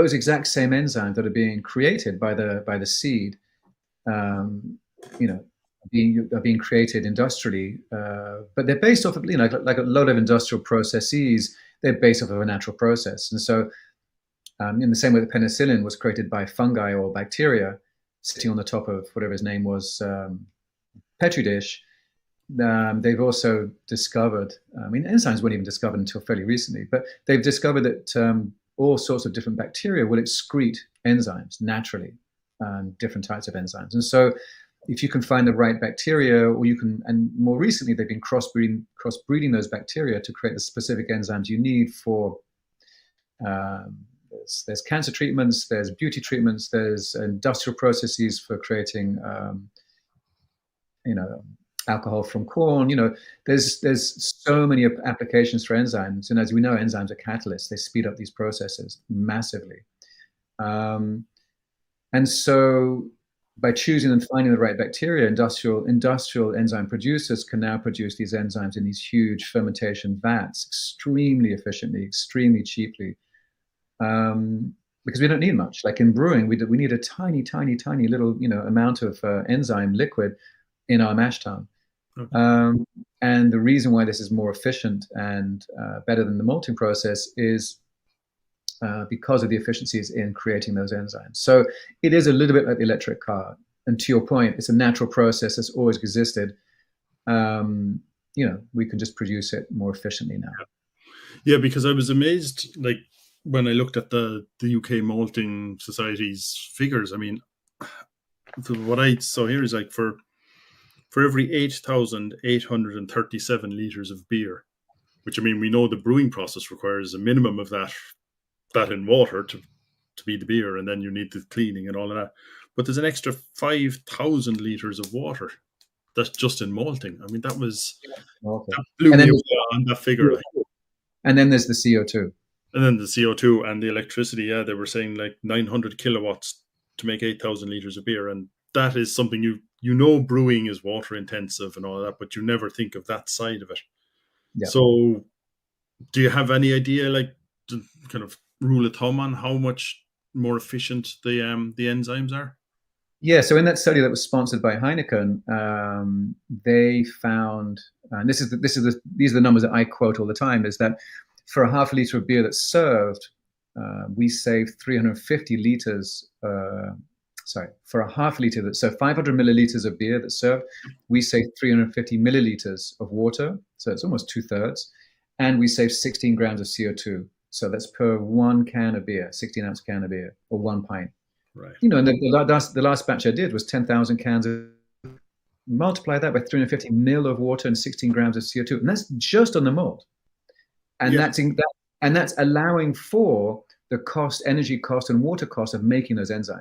those exact same enzymes that are being created by the seed, you know, are being created industrially, but they're based off of, you know, like a lot of industrial processes, they're based off of a natural process. And so in the same way that penicillin was created by fungi or bacteria sitting on the top of whatever his name was, petri dish, they've also discovered, I mean, enzymes weren't even discovered until fairly recently, but they've discovered that all sorts of different bacteria will excrete enzymes naturally, different types of enzymes. And so if you can find the right bacteria, or you can, and more recently they've been crossbreeding those bacteria to create the specific enzymes you need for, there's cancer treatments, there's beauty treatments, there's industrial processes for creating, you know, alcohol from corn. You know, there's so many applications for enzymes, and as we know, enzymes are catalysts. They speed up these processes massively. And so by choosing and finding the right bacteria, industrial enzyme producers can now produce these enzymes in these huge fermentation vats extremely efficiently, extremely cheaply, because we don't need much. Like in brewing, we need a tiny little, you know, amount of enzyme liquid in our mash tun. Okay. And the reason why this is more efficient and better than the malting process is because of the efficiencies in creating those enzymes. So it is a little bit like the electric car. And to your point, it's a natural process that's always existed. You know, we can just produce it more efficiently now. Yeah, because I was amazed, like, when I looked at the UK Malting Society's figures. I mean, what I saw here is like for every 8,837 litres of beer, which, I mean, we know the brewing process requires a minimum of that in water to be the beer, and then you need the cleaning and all of that. But there's an extra 5,000 litres of water that's just in malting. I mean, that blew me away on that figure. And then there's the CO2. And then the CO2 and the electricity. Yeah, they were saying like 900 kilowatts to make 8,000 litres of beer. And that is something you know, brewing is water intensive and all that, but you never think of that side of it. Yeah. So do you have any idea, like, the kind of rule of thumb on how much more efficient the enzymes are? Yeah, so in that study that was sponsored by Heineken, they found, and these are the numbers that I quote all the time, is that for a half a litre of beer that's served, we save 350 litres. For a half litre, so 500 millilitres of beer that's served, we save 350 millilitres of water, so it's almost 2/3, and we save 16 grams of CO2. So that's per 1 can of beer, 16-ounce can of beer, or 1 pint. Right. You know, and the last batch I did was 10,000 cans. Multiply that by 350 mil of water and 16 grams of CO2, and that's just on the malt. And yeah. that's allowing for the cost, energy cost, and water cost of making those enzymes.